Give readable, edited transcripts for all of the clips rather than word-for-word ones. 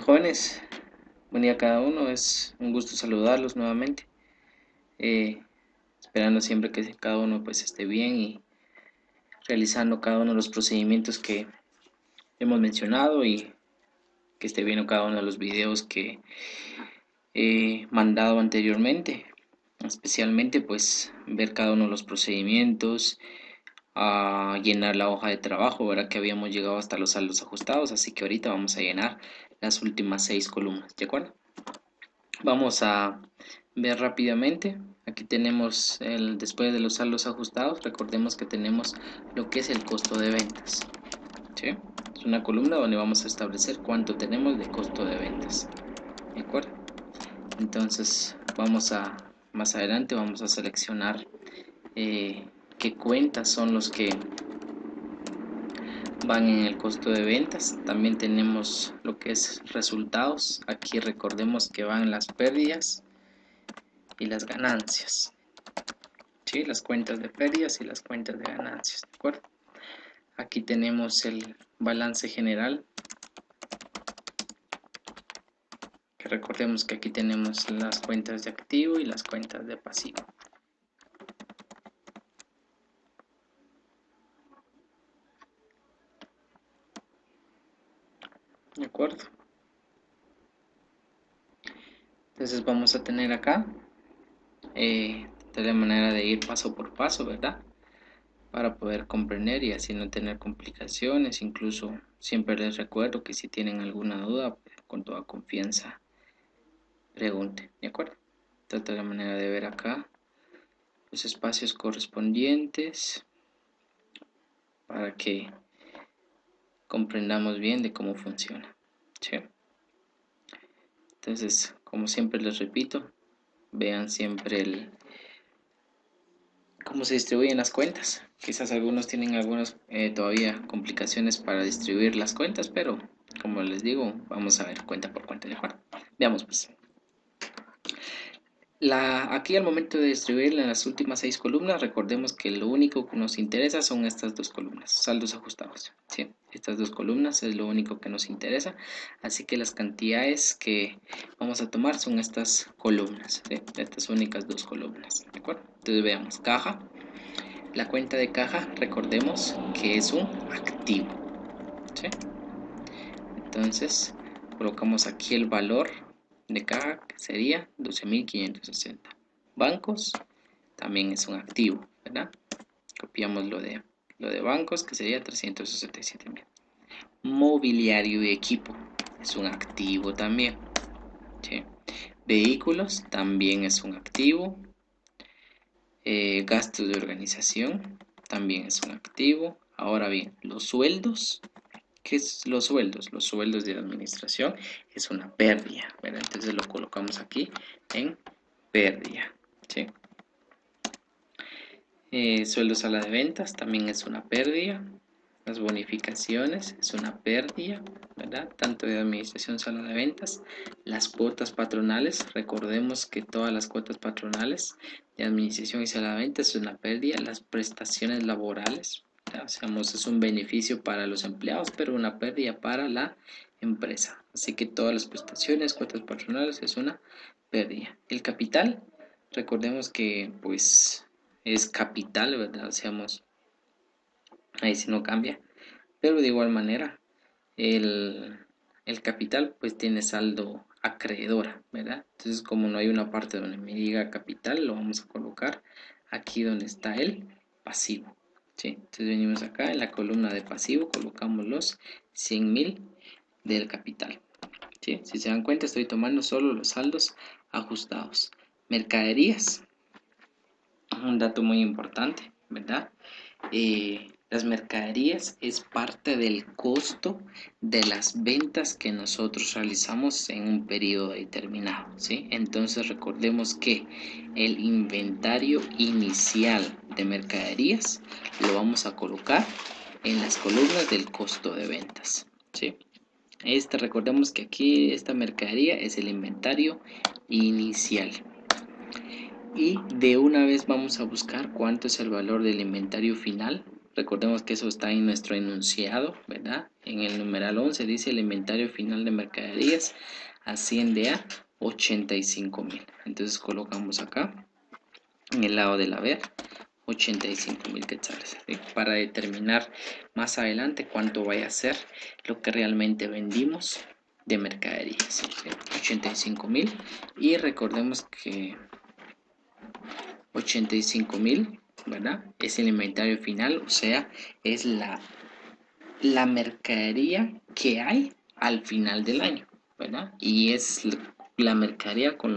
Jóvenes, buen día a cada uno, es un gusto saludarlos nuevamente, eh, esperando siempre que cada uno pues esté bien y realizando cada uno de los procedimientos que hemos mencionado y que esté viendo cada uno de los videos que he mandado anteriormente, especialmente pues ver cada uno de los procedimientos, a llenar la hoja de trabajo, verá que habíamos llegado hasta los saldos ajustados, así que ahorita vamos a llenar las últimas 6 columnas, ¿de acuerdo? Vamos a ver rápidamente. Aquí tenemos después de los saldos ajustados. Recordemos que tenemos lo que es el costo de ventas. ¿Sí? Es una columna donde vamos a establecer cuánto tenemos de costo de ventas. ¿De acuerdo? Entonces más adelante vamos a seleccionar qué cuentas son los que van en el costo de ventas. También tenemos lo que es resultados. Aquí recordemos que van las pérdidas y las ganancias. ¿Sí? Las cuentas de pérdidas y las cuentas de ganancias, ¿de acuerdo? Aquí tenemos el balance general, que recordemos que aquí tenemos las cuentas de activo y las cuentas de pasivo. ¿De acuerdo? Entonces vamos a tener acá de la manera de ir paso por paso, ¿verdad? Para poder comprender y así no tener complicaciones. Incluso siempre les recuerdo que si tienen alguna duda, pues, con toda confianza pregunten, ¿de acuerdo? Esta es la manera de ver acá los espacios correspondientes para que comprendamos bien de cómo funciona. ¿Sí? Entonces, como siempre les repito, vean siempre cómo se distribuyen las cuentas. Quizás algunos tienen algunas todavía complicaciones para distribuir las cuentas, pero como les digo, vamos a ver cuenta por cuenta, ¿de acuerdo? Veamos pues. Aquí al momento de distribuirla en las últimas 6 columnas, recordemos que lo único que nos interesa son estas 2 columnas, saldos ajustados. ¿Sí? Estas 2 columnas es lo único que nos interesa, así que las cantidades que vamos a tomar son estas columnas, ¿sí? Estas únicas 2 columnas, ¿de acuerdo? Entonces veamos, caja. La cuenta de caja, recordemos que es un activo, ¿sí? Entonces colocamos aquí el valor de caja, que sería 12.560. Bancos también es un activo, ¿verdad? Copiamos lo de bancos, que sería 367.000. Mobiliario y equipo es un activo también, ¿sí? Vehículos también es un activo. Gastos de organización también es un activo. Ahora bien, los sueldos. ¿Qué es los sueldos? Los sueldos de administración es una pérdida, ¿verdad? Entonces lo colocamos aquí en pérdida, ¿sí? Sueldos a la de ventas también es una pérdida. Las bonificaciones es una pérdida, ¿verdad? Tanto de administración sala de ventas. Las cuotas patronales, recordemos que todas las cuotas patronales de administración y sala de ventas es una pérdida. Las prestaciones laborales, ¿verdad? Es un beneficio para los empleados, pero una pérdida para la empresa. Así que todas las prestaciones, cuotas patronales es una pérdida. El capital, recordemos que pues es capital, ¿verdad? Ahí sí no cambia, pero de igual manera el, el capital pues tiene saldo acreedora, ¿verdad? Entonces como no hay una parte donde me diga capital, lo vamos a colocar aquí donde está el pasivo, ¿sí? Entonces venimos acá en la columna de pasivo, colocamos los 100.000 del capital, ¿sí? Si se dan cuenta estoy tomando solo los saldos ajustados. Mercaderías, un dato muy importante, ¿verdad? Las mercaderías es parte del costo de las ventas que nosotros realizamos en un periodo determinado, ¿sí? Entonces recordemos que el inventario inicial de mercaderías lo vamos a colocar en las columnas del costo de ventas, ¿sí? Recordemos que aquí esta mercadería es el inventario inicial. Y de una vez vamos a buscar cuánto es el valor del inventario final. Recordemos que eso está en nuestro enunciado, ¿verdad? En el numeral 11 dice el inventario final de mercaderías asciende a 85,000. Entonces colocamos acá, en el lado del haber, 85,000 quetzales, ¿sí? Para determinar más adelante cuánto vaya a ser lo que realmente vendimos de mercaderías, ¿sí? 85,000. Y recordemos que 85,000, ¿verdad? Es el inventario final, o sea, es la mercadería que hay al final del año, ¿verdad? Y es la mercadería con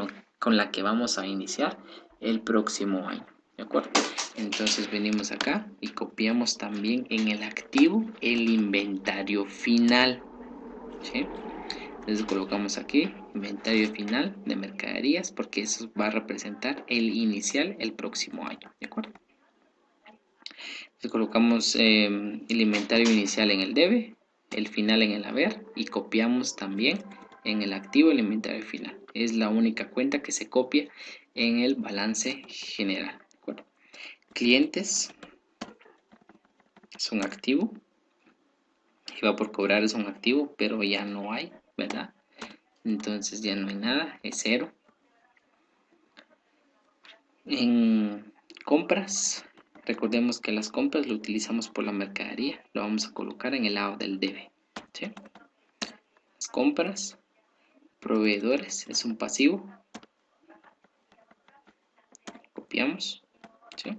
la que vamos a iniciar el próximo año, ¿de acuerdo? Entonces venimos acá y copiamos también en el activo el inventario final, ¿sí? Entonces colocamos aquí inventario final de mercaderías porque eso va a representar el inicial el próximo año, ¿de acuerdo? Entonces colocamos el inventario inicial en el debe, el final en el haber y copiamos también en el activo el inventario final. Es la única cuenta que se copia en el balance general, ¿de acuerdo? Clientes es un activo, iba por cobrar es un activo, pero ya no hay, ¿verdad? Entonces ya no hay nada, es cero. En compras, recordemos que las compras lo utilizamos por la mercadería, lo vamos a colocar en el lado del debe, ¿sí? Las compras, proveedores es un pasivo, copiamos, ¿sí?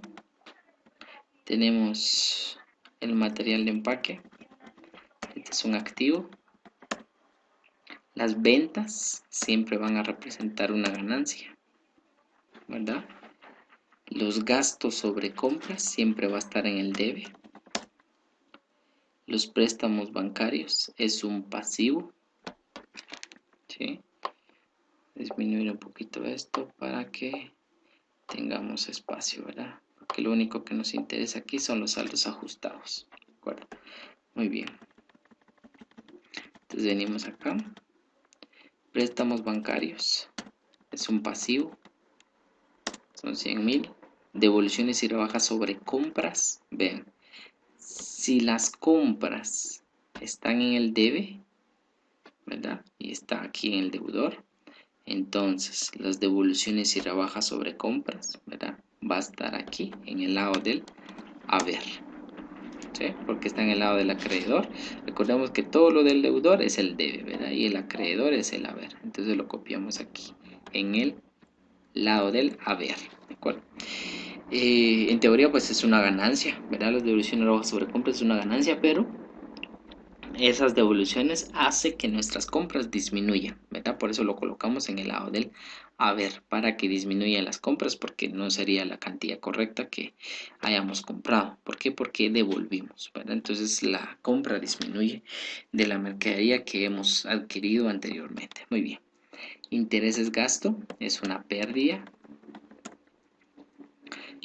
Tenemos el material de empaque, este es un activo. Las ventas siempre van a representar una ganancia, ¿verdad? Los gastos sobre compras siempre va a estar en el debe. Los préstamos bancarios es un pasivo, ¿sí? Disminuir un poquito esto para que tengamos espacio, ¿verdad? Porque lo único que nos interesa aquí son los saldos ajustados, ¿de acuerdo? Muy bien. Entonces venimos acá. Préstamos bancarios es un pasivo, son 100,000. Devoluciones y rebajas sobre compras, vean, si las compras están en el debe, ¿verdad? Y está aquí en el deudor, entonces las devoluciones y rebajas sobre compras, ¿verdad? Va a estar aquí en el lado del haber, ¿sí? Porque está en el lado del acreedor. Recordemos que todo lo del deudor es el debe, ¿verdad? Y el acreedor es el haber. Entonces lo copiamos aquí en el lado del haber, ¿de acuerdo? En teoría pues es una ganancia, ¿verdad? Las devoluciones y rebajas sobre compras es una ganancia, pero esas devoluciones hace que nuestras compras disminuyan, ¿verdad? Por eso lo colocamos en el lado del haber, para que disminuyan las compras, porque no sería la cantidad correcta que hayamos comprado. ¿Por qué? Porque devolvimos, ¿verdad? Entonces la compra disminuye de la mercadería que hemos adquirido anteriormente. Muy bien. Intereses gasto es una pérdida.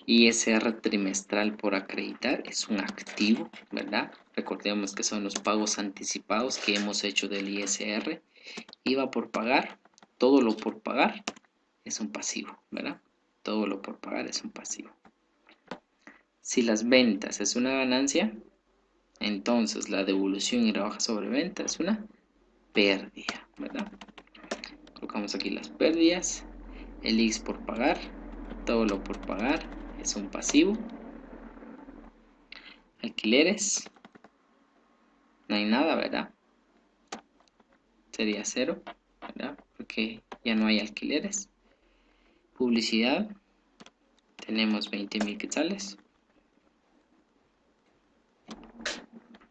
ISR trimestral por acreditar es un activo, ¿verdad? Recordemos que son los pagos anticipados que hemos hecho del ISR. IVA por pagar, todo lo por pagar es un pasivo, ¿verdad? Todo lo por pagar es un pasivo. Si las ventas es una ganancia, entonces la devolución y rebaja sobre venta es una pérdida, ¿verdad? Colocamos aquí las pérdidas. El IX por pagar, todo lo por pagar es un pasivo. Alquileres, no hay nada, ¿verdad? Sería cero, ¿verdad? Porque ya no hay alquileres. Publicidad, tenemos 20,000 quetzales.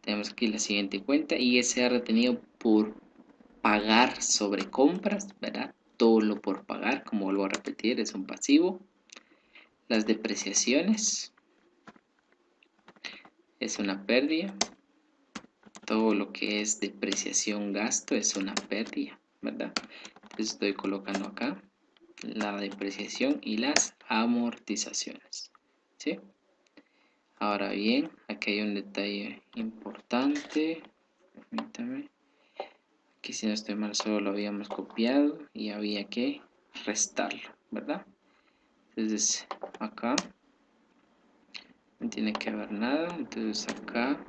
Tenemos aquí la siguiente cuenta, ISR retenido por pagar sobre compras, ¿verdad? Todo lo por pagar, como vuelvo a repetir, es un pasivo. Las depreciaciones es una pérdida. Todo lo que es depreciación, gasto es una pérdida, ¿verdad? Entonces estoy colocando acá la depreciación y las amortizaciones, ¿sí? Ahora bien, aquí hay un detalle importante, permítame, aquí si no estoy mal solo lo habíamos copiado y había que restarlo, ¿verdad? Entonces acá no tiene que haber nada. Entonces acá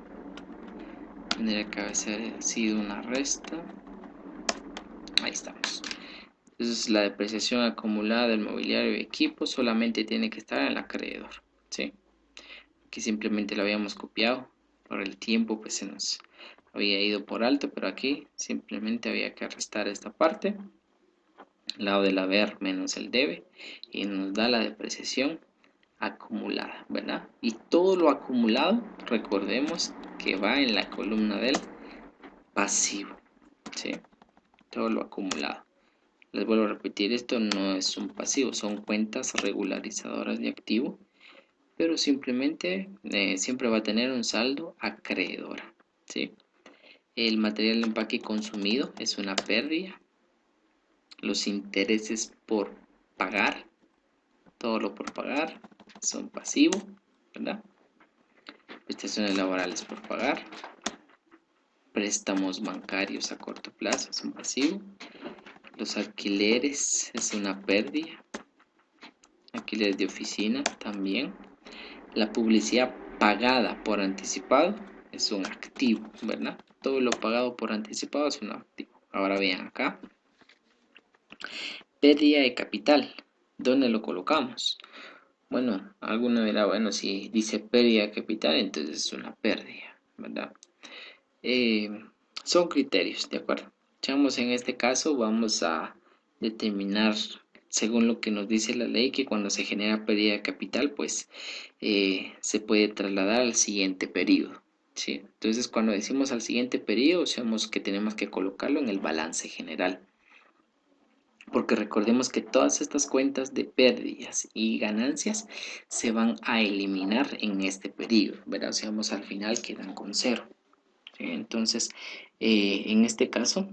tendría que haber sido una resta. Ahí estamos. Entonces la depreciación acumulada del mobiliario y equipo solamente tiene que estar en el acreedor, ¿sí? Aquí simplemente lo habíamos copiado. Por el tiempo pues se nos había ido por alto, pero aquí simplemente había que restar esta parte, lado del haber menos el debe, y nos da la depreciación acumulada, ¿verdad? Y todo lo acumulado, recordemos que va en la columna del pasivo, ¿sí? Todo lo acumulado. Les vuelvo a repetir, esto no es un pasivo, son cuentas regularizadoras de activo, pero simplemente siempre va a tener un saldo acreedora, ¿sí? El material de empaque consumido es una pérdida. Los intereses por pagar, todo lo por pagar, son pasivos, ¿verdad? Prestaciones laborales por pagar. Préstamos bancarios a corto plazo son pasivos. Los alquileres es una pérdida. Alquileres de oficina también. La publicidad pagada por anticipado es un activo, ¿verdad? Todo lo pagado por anticipado es un activo. Ahora vean acá. Pérdida de capital. ¿Dónde lo colocamos? Bueno, alguno dirá, bueno, si dice pérdida de capital, entonces es una pérdida, ¿verdad? Son criterios, ¿de acuerdo? Echamos en este caso, vamos a determinar, según lo que nos dice la ley, que cuando se genera pérdida de capital, pues se puede trasladar al siguiente periodo, ¿sí? Entonces, cuando decimos al siguiente periodo, sabemos que tenemos que colocarlo en el balance general. Porque recordemos que todas estas cuentas de pérdidas y ganancias se van a eliminar en este periodo, ¿verdad? O sea, al final quedan con cero. ¿Sí? Entonces, en este caso,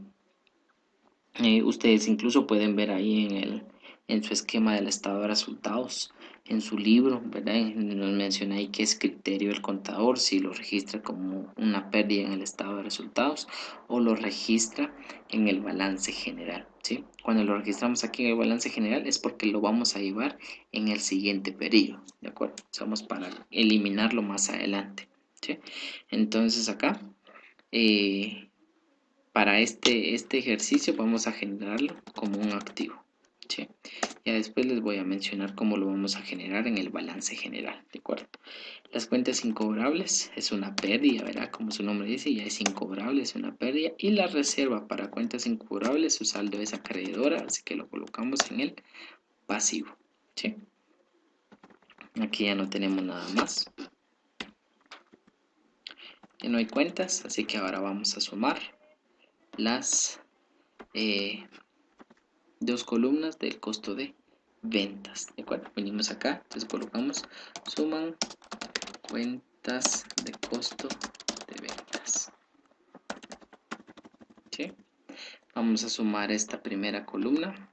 ustedes incluso pueden ver ahí en su esquema del estado de resultados, en su libro, ¿verdad? Nos menciona ahí que es criterio del contador si lo registra como una pérdida en el estado de resultados o lo registra en el balance general, ¿sí? Cuando lo registramos aquí en el balance general es porque lo vamos a llevar en el siguiente periodo, ¿de acuerdo? Somos para eliminarlo más adelante, ¿sí? Entonces acá, para este ejercicio vamos a generarlo como un activo, ¿sí? Ya después les voy a mencionar cómo lo vamos a generar en el balance general, ¿de acuerdo? Las cuentas incobrables es una pérdida, ¿verdad? Como su nombre dice, ya es incobrable, es una pérdida. Y la reserva para cuentas incobrables, su saldo es acreedora, así que lo colocamos en el pasivo, ¿sí? Aquí ya no tenemos nada más. Ya no hay cuentas, así que ahora vamos a sumar las dos columnas del costo de ventas, ¿de acuerdo? Venimos acá, entonces colocamos suman cuentas de costo de ventas, ¿sí? Vamos a sumar esta primera columna.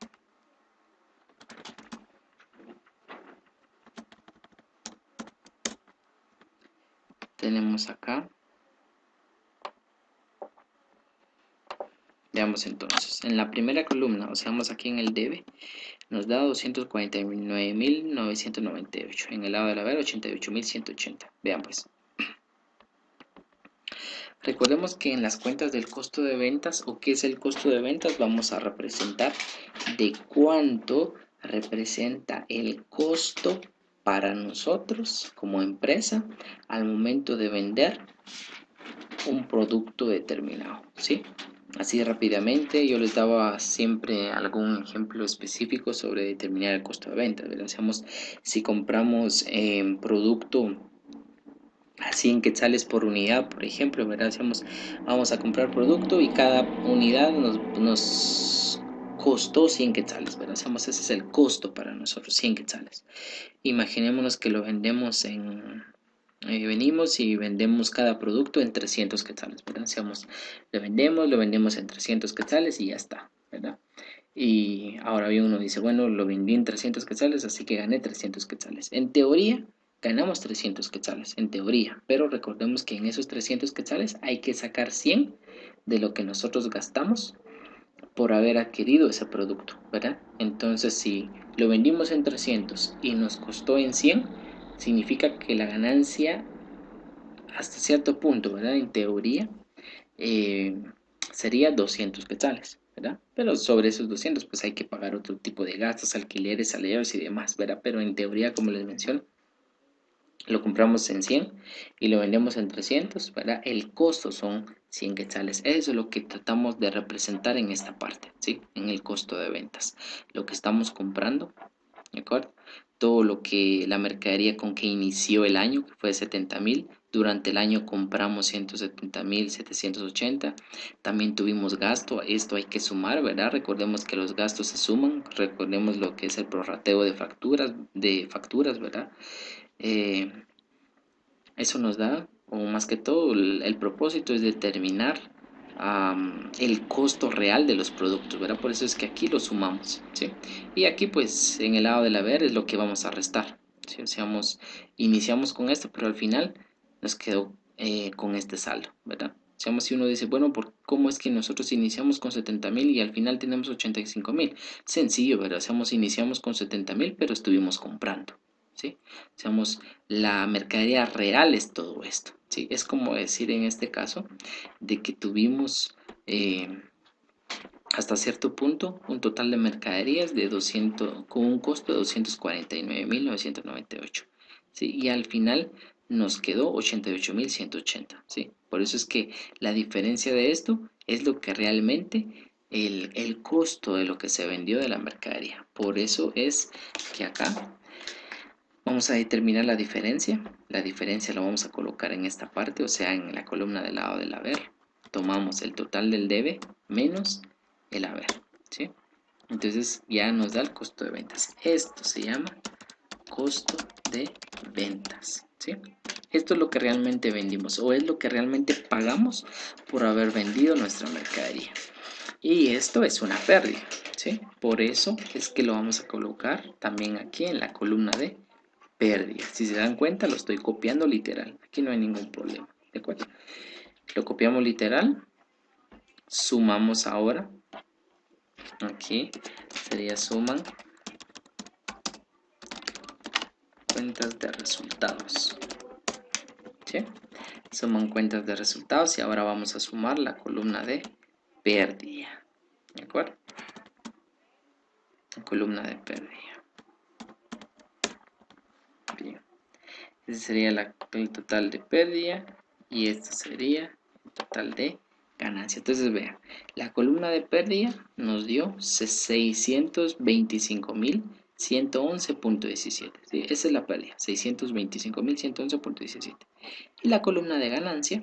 Tenemos acá. Veamos entonces, en la primera columna, o sea, vamos aquí en el debe, nos da 249.998. En el lado del haber, 88.180. Vean pues. Recordemos que en las cuentas del costo de ventas, o qué es el costo de ventas, vamos a representar de cuánto representa el costo para nosotros como empresa al momento de vender un producto determinado, ¿sí? Así rápidamente yo les daba siempre algún ejemplo específico sobre determinar el costo de venta, ¿verdad? Si compramos producto a 100 quetzales por unidad, por ejemplo, ¿verdad? Vamos a comprar producto y cada unidad nos costó 100 quetzales, ¿verdad? Ese es el costo para nosotros, 100 quetzales. Imaginémonos que lo vendemos venimos y vendemos cada producto en 300 quetzales, ¿verdad? Lo vendemos en 300 quetzales y ya está, ¿verdad? Y ahora bien uno dice, bueno, lo vendí en 300 quetzales, así que gané 300 quetzales. En teoría, ganamos 300 quetzales, en teoría, pero recordemos que en esos 300 quetzales hay que sacar 100 de lo que nosotros gastamos por haber adquirido ese producto, ¿verdad? Entonces, si lo vendimos en 300 y nos costó en 100, significa que la ganancia hasta cierto punto, ¿verdad? En teoría, eh, sería 200 quetzales, ¿verdad? Pero sobre esos 200 pues hay que pagar otro tipo de gastos, alquileres, salarios y demás, ¿verdad? Pero en teoría, como les menciono, lo compramos en 100 y lo vendemos en 300, ¿verdad? El costo son 100 quetzales. Eso es lo que tratamos de representar en esta parte, ¿sí? En el costo de ventas. Lo que estamos comprando, ¿de acuerdo? Todo lo que la mercadería con que inició el año, que fue de 70,000. Durante el año compramos 170,780. También tuvimos gasto, esto hay que sumar, ¿verdad? Recordemos que los gastos se suman, recordemos lo que es el prorrateo de facturas, ¿verdad? Eh, Eso nos da, o más que todo, el propósito es determinar el costo real de los productos, ¿verdad? Por eso es que aquí lo sumamos, ¿sí? Y aquí, pues, en el lado del haber es lo que vamos a restar, ¿sí? O sea, iniciamos con esto, pero al final nos quedó con este saldo, ¿verdad? Seamos si uno dice, bueno, ¿cómo es que nosotros iniciamos con 70,000 y al final tenemos 85,000? Sencillo, ¿verdad? Seamos iniciamos con 70,000, pero estuvimos comprando, ¿sí? Seamos la mercadería real es todo esto, ¿sí? Es como decir en este caso de que tuvimos hasta cierto punto un total de mercaderías de 200, con un costo de 249,998, ¿sí? Y al final nos quedó 88,180, ¿sí? Por eso es que la diferencia de esto es lo que realmente el costo de lo que se vendió de la mercadería. Por eso es que acá vamos a determinar la diferencia. La diferencia la vamos a colocar en esta parte, o sea, en la columna del lado del haber. Tomamos el total del debe menos el haber, ¿sí? Entonces ya nos da el costo de ventas. Esto se llama costo de ventas, ¿sí? Esto es lo que realmente vendimos o es lo que realmente pagamos por haber vendido nuestra mercadería. Y esto es una pérdida, ¿sí? Por eso es que lo vamos a colocar también aquí en la columna de pérdida. Si se dan cuenta, lo estoy copiando literal. Aquí no hay ningún problema. ¿De acuerdo? Lo copiamos literal. Sumamos ahora. Aquí sería suman cuentas de resultados. ¿Sí? Suman cuentas de resultados y ahora vamos a sumar la columna de pérdida. ¿De acuerdo? La columna de pérdida. Bien. Ese sería el total de pérdida y esto sería el total de ganancia. Entonces vean, la columna de pérdida nos dio 625,111.17. ¿Sí? Esa es la pérdida, 625,111.17. Y la columna de ganancia,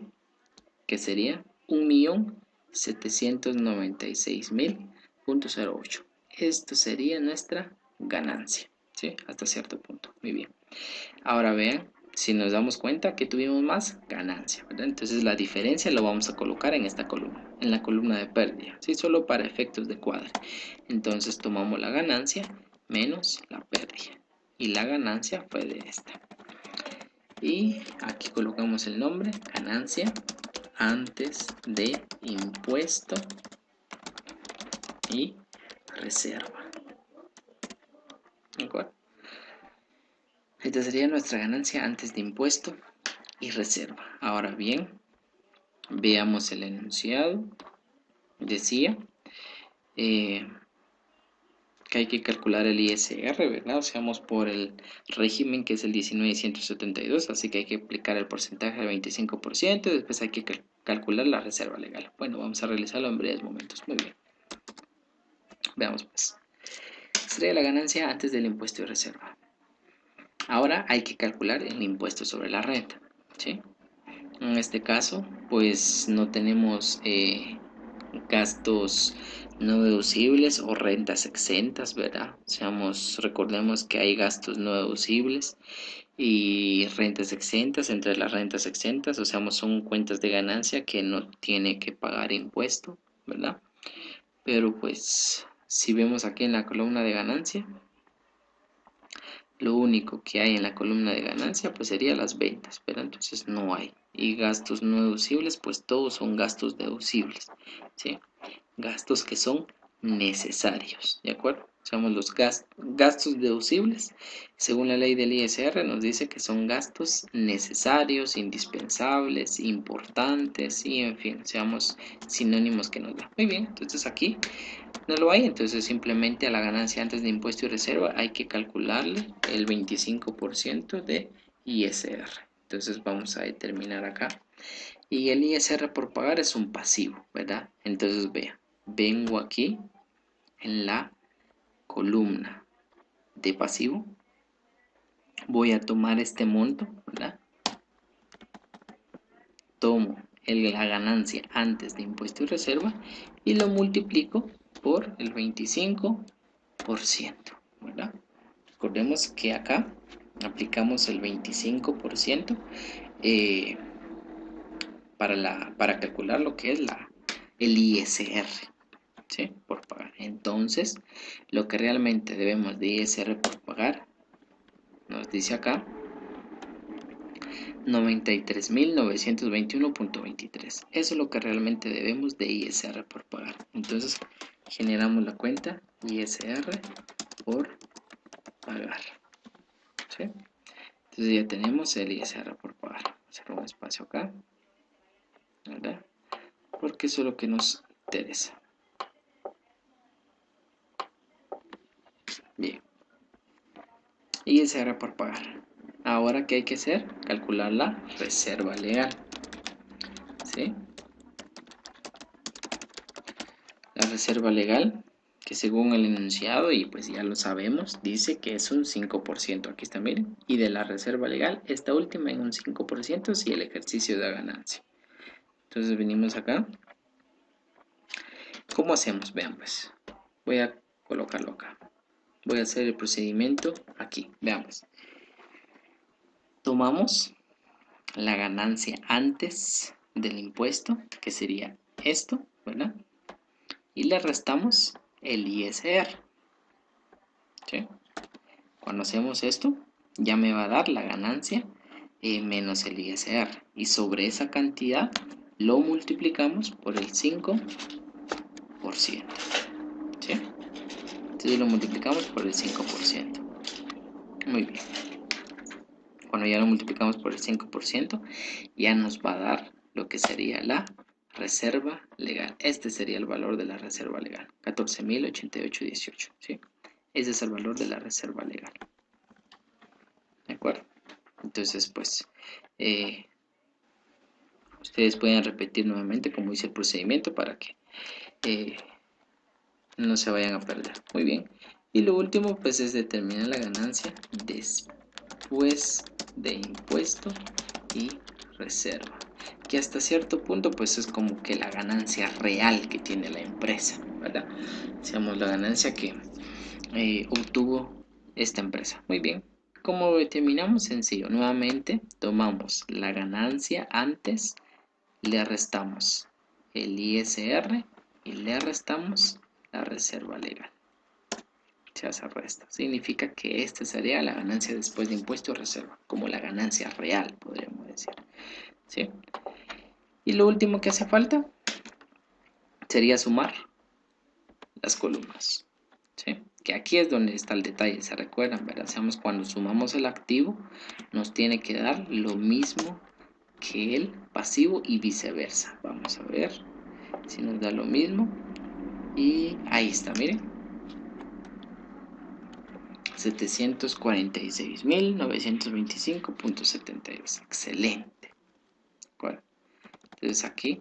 que sería 1,796,000.08. Esto sería nuestra ganancia, ¿sí? Hasta cierto punto. Muy bien. Ahora vean, si nos damos cuenta que tuvimos más ganancia, ¿verdad? Entonces la diferencia lo vamos a colocar en esta columna, en la columna de pérdida, ¿sí? Solo para efectos de cuadro. Entonces tomamos la ganancia menos la pérdida. Y la ganancia fue de esta. Y aquí colocamos el nombre, ganancia antes de impuesto y reserva. ¿De acuerdo? Esta sería nuestra ganancia antes de impuesto y reserva. Ahora bien, veamos el enunciado. Decía que hay que calcular el ISR, ¿verdad? O sea, vamos por el régimen que es el 19.172, así que hay que aplicar el porcentaje del 25%, después hay que calcular la reserva legal. Bueno, vamos a realizarlo en breves momentos. Muy bien. Veamos pues. Sería la ganancia antes del impuesto de reserva. Ahora hay que calcular el impuesto sobre la renta, ¿sí? En este caso, pues no tenemos gastos no deducibles o rentas exentas, ¿verdad? Recordemos que hay gastos no deducibles y rentas exentas. Entre las rentas exentas, son cuentas de ganancia que no tiene que pagar impuesto, ¿verdad? Pero pues, si vemos aquí en la columna de ganancia, lo único que hay en la columna de ganancia pues sería las ventas, pero entonces no hay. Y gastos no deducibles, pues todos son gastos deducibles, ¿sí? Gastos que son necesarios, ¿de acuerdo? Seamos los gastos deducibles. Según la ley del ISR nos dice que son gastos necesarios, indispensables, importantes y en fin, seamos sinónimos que nos da. Muy bien, entonces aquí no lo hay, entonces simplemente a la ganancia antes de impuesto y reserva hay que calcularle el 25% de ISR. Entonces vamos a determinar acá. Y el ISR por pagar es un pasivo, ¿verdad? Entonces vea, vengo aquí en la columna de pasivo, voy a tomar este monto, ¿verdad? Tomo la ganancia antes de impuesto y reserva y lo multiplico por el 25%, ¿verdad? Recordemos que acá aplicamos el 25% para calcular lo que es el ISR, ¿sí? Por pagar. Entonces, lo que realmente debemos de ISR por pagar, nos dice acá, 93.921.23. Eso es lo que realmente debemos de ISR por pagar. Entonces, generamos la cuenta ISR por pagar, ¿sí? Entonces ya tenemos el ISR por pagar. Hacer un espacio acá, ¿verdad? Porque eso es lo que nos interesa. Bien. ISR por pagar. Ahora, ¿qué hay que hacer? Calcular la reserva legal, ¿sí? La reserva legal, que según el enunciado, y pues ya lo sabemos, dice que es un 5%. Aquí está, miren. Y de la reserva legal, esta última en un 5% si el ejercicio da ganancia. Entonces venimos acá. ¿Cómo hacemos? Vean pues. Voy a colocarlo acá. Voy a hacer el procedimiento aquí. Veamos. Tomamos la ganancia antes del impuesto, que sería esto, ¿verdad? Y le restamos el ISR, ¿sí? Cuando hacemos esto, ya me va a dar la ganancia menos el ISR. Y sobre esa cantidad lo multiplicamos por el 5%, ¿sí? Entonces lo multiplicamos por el 5%. Muy bien. Cuando ya lo multiplicamos por el 5%, ya nos va a dar lo que sería la reserva legal. Este sería el valor de la reserva legal, 14.088.18, ¿sí? Ese es el valor de la reserva legal. ¿De acuerdo? Entonces, pues, ustedes pueden repetir nuevamente como hice el procedimiento para que no se vayan a perder. Muy bien. Y lo último, pues, es determinar la ganancia después de impuesto y reserva, que hasta cierto punto pues es como que la ganancia real que tiene la empresa, ¿verdad? Digamos la ganancia que obtuvo esta empresa. Muy bien, ¿cómo lo determinamos? Sencillo, nuevamente tomamos la ganancia antes, le restamos el ISR y le restamos la reserva legal. Se hace resta. Significa que esta sería la ganancia después de impuesto o reserva, como la ganancia real, podríamos decir, ¿sí? Y lo último que hace falta sería sumar las columnas, ¿sí? Que aquí es donde está el detalle, se recuerdan, ¿verdad? Sabemos cuando sumamos el activo nos tiene que dar lo mismo que el pasivo y viceversa. Vamos a ver si nos da lo mismo. Y ahí está, miren. 746.925.72. Excelente. Bueno, entonces aquí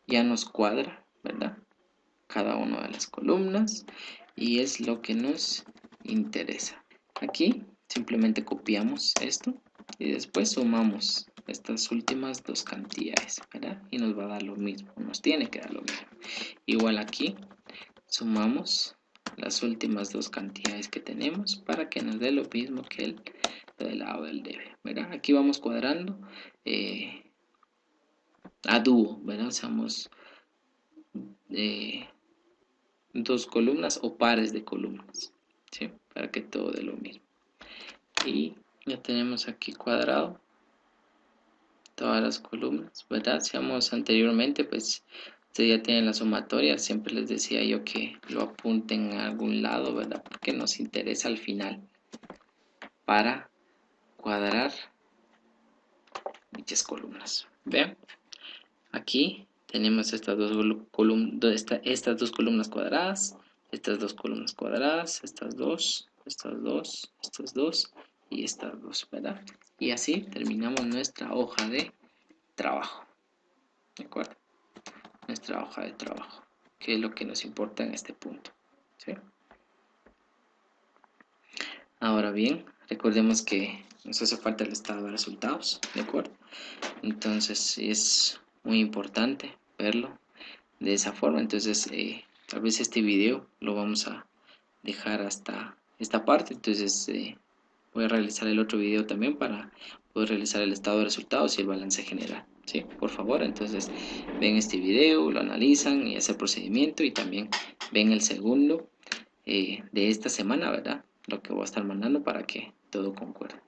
ya nos cuadra, ¿verdad? Cada una de las columnas y es lo que nos interesa. Aquí simplemente copiamos esto y después sumamos estas últimas dos cantidades, ¿verdad? Y nos va a dar lo mismo, nos tiene que dar lo mismo. Igual aquí sumamos las últimas dos cantidades que tenemos para que nos dé lo mismo que el del lado del debe, ¿verdad? Aquí vamos cuadrando a dúo, ¿verdad? Usamos dos columnas o pares de columnas, ¿sí? Para que todo dé lo mismo. Y ya tenemos aquí cuadrado todas las columnas, ¿verdad? Seamos anteriormente, pues Ustedes ya tienen la sumatoria, siempre les decía yo que lo apunten a algún lado, ¿verdad? Porque nos interesa al final para cuadrar dichas columnas. Vean, aquí tenemos estas dos columnas cuadradas, estas dos columnas cuadradas, estas dos y estas dos, ¿verdad? Y así terminamos nuestra hoja de trabajo, ¿de acuerdo? Nuestra hoja de trabajo, que es lo que nos importa en este punto, ¿sí? Ahora bien, recordemos que nos hace falta el estado de resultados, ¿de acuerdo? Entonces es muy importante verlo de esa forma. Entonces tal vez este video lo vamos a dejar hasta esta parte. Entonces voy a realizar el otro video también para poder realizar el estado de resultados y el balance general, ¿sí? Por favor, entonces ven este video, lo analizan y hacen el procedimiento, y también ven el segundo de esta semana, ¿verdad? Lo que voy a estar mandando para que todo concuerde.